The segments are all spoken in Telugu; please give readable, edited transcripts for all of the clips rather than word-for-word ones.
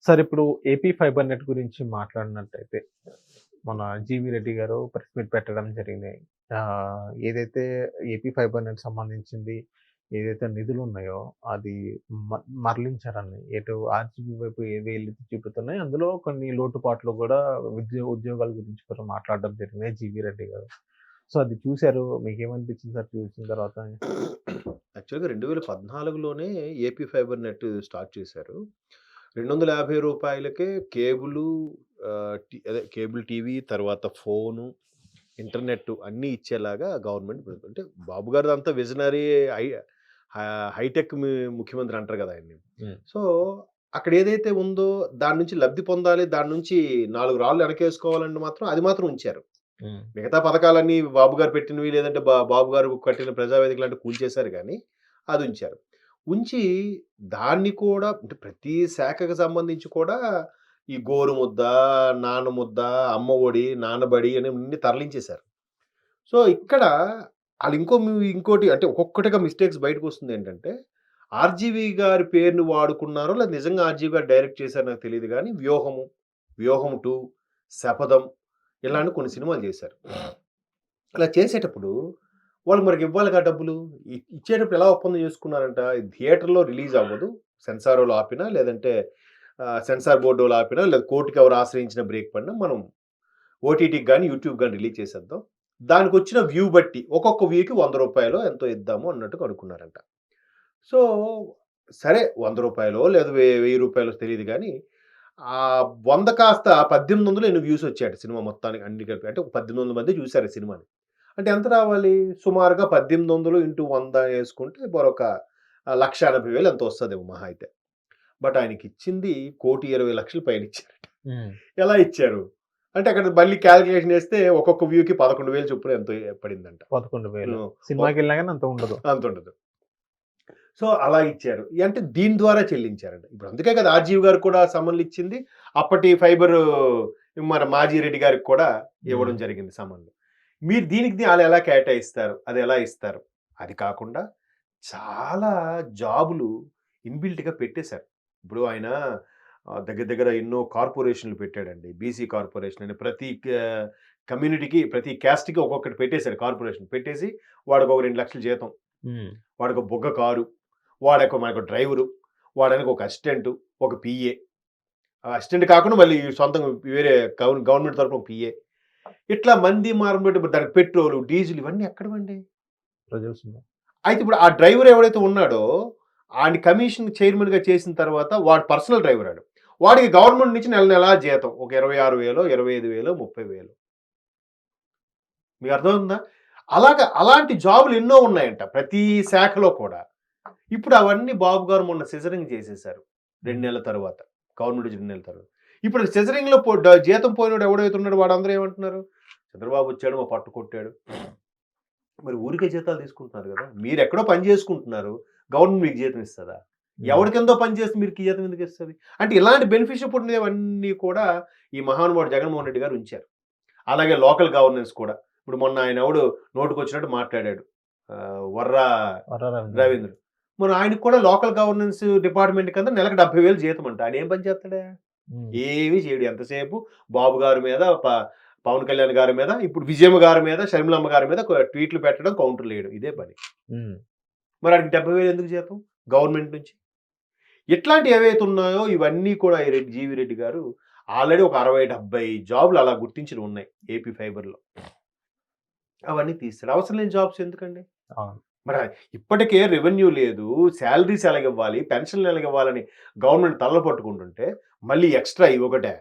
సార్ ఇప్పుడు ఏపీ ఫైబర్ నెట్ గురించి మాట్లాడినట్టయితే, మన జీవీ రెడ్డి గారు ప్రెస్ మీట్ పెట్టడం జరిగింది. ఏదైతే ఏపీ ఫైబర్ నెట్ సంబంధించింది ఏదైతే నిధులున్నాయో అది మ మరలించారని. ఎటు ఆర్‌జీబీ వైపు వేళ్ళు చూపుతున్నాయి. అందులో కొన్ని లోటుపాట్లు గూడా ఉద్యోగాల గురించి కూడా మాట్లాడడం జరిగింది జీవీ రెడ్డి గారు. సో, అది చూసారు. మీకేమనిపించింది సార్ చూసిన తర్వాత? యాక్చువల్‌గా 2014లోనే ఏపీ ఫైబర్ నెట్ స్టార్ట్ చేశారు. రూ. 250కే కేబులు అదే కేబుల్ టీవీ, తర్వాత ఫోను, ఇంటర్నెట్ అన్నీ ఇచ్చేలాగా గవర్నమెంట్ అంటే బాబు గారిదంతా విజనరీ హై హైటెక్ ముఖ్యమంత్రి అంటారు కదా ఆయన్ని. హ్మ్. సో, అక్కడ ఏదైతే ఉందో దాని నుంచి లబ్ధి పొందాలి, దాని నుంచి 4 రాళ్ళు వెనకేసుకోవాలని మాత్రం అది మాత్రం ఉంచారు. హ్మ్. మిగతా పథకాలన్నీ బాబు గారు పెట్టినవి లేదంటే బాబు గారు కట్టిన ప్రజావేదిక లాంటివి కూల్చేశారు గానీ, అది ఉంచారు. ఉంచి దాన్ని కూడా అంటే ప్రతి శాఖకు సంబంధించి కూడా ఈ గోరుముద్ద, నాన్నముద్ద, అమ్మ ఒడి, నాన్నబడి అని అన్నీ తరలించేశారు. సో, ఇక్కడ ఆళ్ళు ఇంకోటి అంటే ఒక్కొక్కటిగా మిస్టేక్స్ బయటకొస్తుందేంటంటే, ఆర్‌జీవి గారి పేరుని వాడుకున్నారో లేదా నిజంగా ఆర్‌జీవి గారు డైరెక్ట్ చేశారో నాకు తెలీదు గానీ 'వ్యూహము', 'వ్యూహం 2', 'శపథం' ఇలాంటి కొన్ని సినిమాలు చేశారు. అలా చేసేటప్పుడు వాళ్ళు మరికివ్వాలిగా డబ్బులు. ఇచ్చేటప్పుడు ఎలా ఒప్పందం చేసుకున్నారంట, థియేటర్‌లో రిలీజ్ అవ్వదు. సెన్సారోళ్ళు ఆపినా, లేదంటే సెన్సార్ బోర్డోళ్ళు ఆపినా, లేదా కోర్ట్‌కి ఎవరు ఆశ్రయించిన బ్రేక్ పడినా మనం ఓటీటీకి గాని, యూట్యూబ్‌కి గాని రిలీజ్ చేసేద్దాం. దానికొచ్చిన వ్యూ బట్టి ఒక్కొక్క వ్యూకి రూ. 100 ఎంతో ఇద్దాము అన్నట్టుగా అనుకున్నారంట. సో, సరే రూ. 100 లేదా రూ. 1000 తెలీదు గానీ, 100 కాస్త 1800 ఎన్నో వ్యూస్ వచ్చాయట సినిమా మొత్తానికి అన్ని కలిపి. అంటే 1800 మంది చూసారు ఈ సినిమాని. అంటే ఎంత రావాలి? సుమారుగా 1800 ఇంటూ 100 యేసుకుంటే మరొక 1,80,000 ఎంతో వస్తదేమో మహా అయితే. బట్ ఆయనకిచ్చింది 1,20,00,000 పైనిచ్చారట. హ్మ్. ఎలా ఇచ్చారు? అంటే అక్కడ మళ్ళీ కాలిక్యులేషన్ యేస్తే ఒక్కొక్క వ్యూకి 11,000 చొప్పున ఎంతో పడిందంట. 11,000 హ్మ్. ఒ సినిమాకెళ్ళినా గాని అంత ఉండదు. అంతుండదు. సో, అలా ఇచ్చారు. అంటే దీని ద్వారా చెల్లించారంట. ఇప్పుడు అందుకే కదా! ఆర్‌జీవి గారికి కూడా సమన్లిచ్చింది. అప్పటి ఫైబరు మన మాజీ రెడ్డి గారికి కూడా హ్మ్. ఇవ్వడం జరిగింది సమన్లు. మీరు దీనికి ఆళ్ళెలా కేటాయిస్తారు? అదెలా ఇస్తారు? అది కాకుండా చాలా జాబులు ఇన్‌బిల్ట్‌గా పెట్టేశారు. ఇప్పుడు ఆయన దగ్గర దగ్గర ఎన్నో కార్పొరేషన్‌లు పెట్టాడండి. బీసీ కార్పొరేషన్ అని కమ్యూనిటీకి, ప్రతి క్యాస్ట్‌కి ఒక్కొక్కటి పెట్టేసాడు కార్పొరేషన్. పెట్టేసి వాడికొక 2,00,000 జీతం. హ్మ్. వాడికో బుగ్గ కారు. మనకు డ్రైవరు. వాడానికి ఒక అసిస్టెంటు, ఒక పీఏ. అసిస్టెంట్ కాకుండా మళ్ళీ సొంతంగా వేరే గవర్నమెంట్ తరపున ఒక పీఏ. ఇట్లా మంది మార్బెట్ దానికి పెట్రోలు, డీజిల్ ఇవన్నీ ఎక్కడివండి? ప్రజల సొమ్ము. అయితే ఇప్పుడు ఆ డ్రైవర్ ఎవడైతే ఉన్నాడో, ఆడిని కమిషన్ చైర్మన్‌గా చేసిన తర్వాత వాడు పర్సనల్ డ్రైవర్ ఆడు. వాడికి గవర్నమెంట్ నుంచి నెల నెలా జీతం. ఒక 26,000 25,000 30,000 మీకు అర్థమవుతుందా? అలాంటి జాబులు ఎన్నో ఉన్నాయంట. ప్రతి శాఖలో కూడా. ఇప్పుడు అవన్నీ బాబు గారు మొన్న సిజరింగ్ చేసేసారు. 2 హ్మ్. నెలల తరువాత. గవర్నమెంట్ నుంచి 2 నెలల తర్వాత. ఇప్పుడు సిజరింగ్‌లో జీతం పోయినోడు ఎవడైతే ఉన్నాడో వాడందరూ ఏమంటున్నారు? చంద్రబాబు వచ్చాడు మా పట్టు కొట్టాడు. మరి ఊరికే జీతాలు తీసుకుంటున్నారు గదా! మీరెక్కడో పని జేసుకుంటున్నారు. గవర్నమెంట్ మీకు జీతం ఇస్తదా? హ్మ్. ఎవడి కిందో పని చేసి మీకు జీతం ఎందుకు ఇస్తది? అంటే ఇలాంటి బెనిఫిషియల్ ఉండేవన్నీ కూడా ఈ మహానుభావుడు జగన్మోహన్ రెడ్డి గారు ఉంచారు. అలాగే లోకల్ గవర్నెన్స్ కూడా. ఇప్పుడు మొన్న ఆయనెవడో నోటికొచ్చినట్టు మాట్లాడాడు. వర్రా వర్ర రవీంద్ర. రవీంద్ర. మరి ఆయనకి కూడా లోకల్ గవర్నెన్స్ డిపార్ట్‌మెంట్ కింద నెలకు 70,000 జీతమంట. ఆయనేం పని చేస్తాడా? హ్మ్. ఏమి చేయడు. ఎంతసేపు బాబు గారి మీద, పవన్ కళ్యాణ్ గారి మీద, ఇప్పుడు విజయమ్మ గారి మీద, షర్మిలమ్మ గారి మీద ట్వీట్లు పెట్టడం, కౌంటర్‌లేయడం ఇదే పని. హ్మ్. మరి ఆడికి 70,000 ఎందుకు జీతం? గవర్నమెంట్ నుంచి. ఇట్లాంటివి ఏవైతే ఉన్నాయో ఇవన్నీ కూడా ఈ జీవీ రెడ్డి గారు ఆల్రెడీ ఒక 60, 70 జాబ్‌లు అలా గుర్తించినవి ఉన్నాయి ఏపీ ఫైబర్‌లో. అవన్నీ తీసేసాడు. అవసరం లేని జాబ్స్ ఎందుకండి? అవును. మరి ఇప్పటికే రెవెన్యూ లేదు. సాలరీస్ ఎలాగివ్వాలి? పెన్షన్‌లు ఎలాగివ్వాలని గవర్నమెంట్ తలలు పట్టుకుంటుంటే, మళ్ళీ ఎక్స్‌ట్రా ఇవొకటా?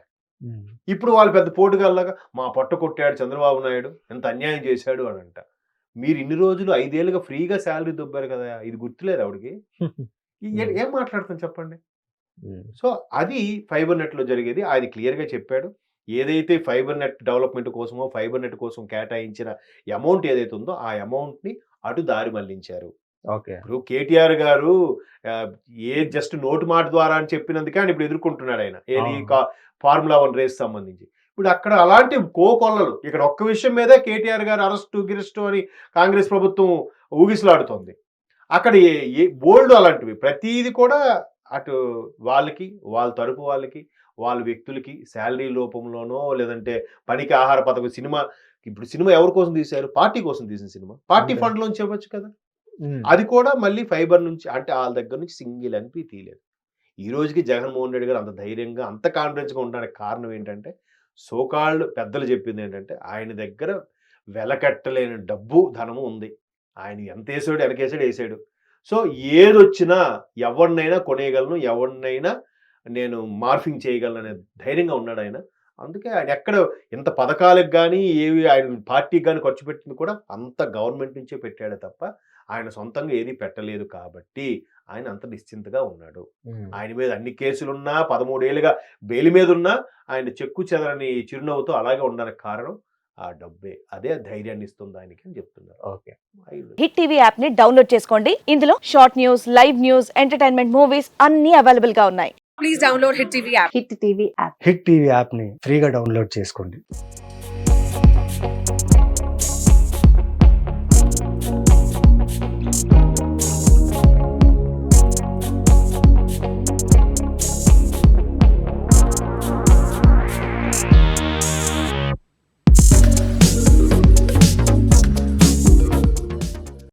హ్మ్. ఇప్పుడు వాళ్ళు పెద్ద పోటుగాల్లాగా మా పొట్ట కొట్టాడు చంద్రబాబు నాయుడు. ఎంత అన్యాయం చేశాడు అనంట. మీరు ఇన్ని రోజులు 5 ఏళ్లుగా ఫ్రీగా సాలరీ దొబ్బారు కదా! ఇది గుర్తులేదా ఆవిడకి? హ్మ్. ఏం మాట్లాడతాం చెప్పండి? హ్మ్. సో, అది ఫైబర్ నెట్‌లో జరిగేది. ఆయన క్లియర్‌గా చెప్పాడు. ఏదైతే ఫైబర్ నెట్ డెవలప్‌మెంట్ కోసమో, ఫైబర్ నెట్ కోసం కేటాయించిన అమౌంట్ ఏదైతే ఉందో, ఆ అమౌంట్‌ని అటు దారి మళ్లించారు. ఓకే. ఇప్పుడు కేటీఆర్ గారు ఆహ్, జస్ట్ నోటి మాట ద్వారా అని చెప్పినందుకే ఆయన ఇప్పుడు ఎదుర్కొంటున్నాడాయన. ఏది అవును. ఫార్ములా 1 రేస్ సంబంధించి. ఇప్పుడు అక్కడ అలాంటి కోకొల్లలు ఇక్కడ ఒక్క విషయం మీదే కేటీఆర్ గారు గిరెస్టు అని కాంగ్రెస్ ప్రభుత్వం ఊగిసలాడుతోంది. అక్కడ ఏ ఏ బోలెడు అలాంటివి. ప్రతీది కూడా అటు వాళ్ళకి, వాళ్ళ తరపు వాళ్ళకి, వాళ్ళ వ్యక్తులకి సాలరీ లోపంలోనో, లేదంటే పనికి ఆహార పథకం ఇప్పుడు సినిమా ఎవరి కోసం తీశారు? పార్టీ కోసం తీసిన సినిమా. పార్టీ అంతే. ఫండ్‌లోంచి ఇవ్వచ్చు కదా! హ్మ్. అది కూడా మళ్ళీ ఫైబర్ నుంచి అంటే ఆళ్ళ దగ్గర నుంచి సింగిల్ ఎంపీ తీయలేదు. ఈ రోజుకి జగన్మోహన్ రెడ్డి గారు అంత ధైర్యంగా, అంత కాన్ఫిడెన్స్‌గా ఉండడానికి కారణం ఏంటంటే, సో కాల్డ్ పెద్దలు చెప్పిందేంటంటే, ఆయన దగ్గర వెలకట్టలేని డబ్బు, ధనము ఉంది. ఆయన ఎంతేసాడో ఎనకేసాడు, ఏసాడు. సో, ఏదొచ్చినా ఎవడినైనా కొనేయగలను, ఎవడినైనా నేను మార్ఫింగ్ చేయగలననే ధైర్యంగా ఉన్నాడాయన. అందుకే ఆయనెక్కడ ఇంత పథకాలకు గాని, ఏవి ఆయన పార్టీకి గాని ఖర్చు పెట్టింది కూడా అంత గవర్నమెంట్ నుంచే పెట్టాడే తప్ప, ఆయన సొంతంగా ఏది పెట్టలేదు కాబట్టి, ఆయన అంత నిశ్చింతగా ఉన్నాడు. హ్మ్. ఆయన మీద అన్ని కేసులున్నా, 13 ఏళ్లుగా బెయిల్ మీదున్నా, ఆయన చెక్కు చెదరని చిరునవ్వుతో అలాగే ఉండడానికి కారణం ఆ డబ్బే. అదే ధైర్యాన్ని ఇస్తుంది ఆయనకి అని చెప్తున్నారు. ఓకే. హిట్ టీవీ యాప్ ని డౌన్లోడ్ చేసుకోండి. ఇందులో short news, live news, entertainment movies అన్ని అవైలబుల్ గా ఉన్నాయి. Please download Hit TV app. Hit TV app. Hit TV యాప్ని ఫ్రీగా డౌన్లోడ్ చేసుకోండి.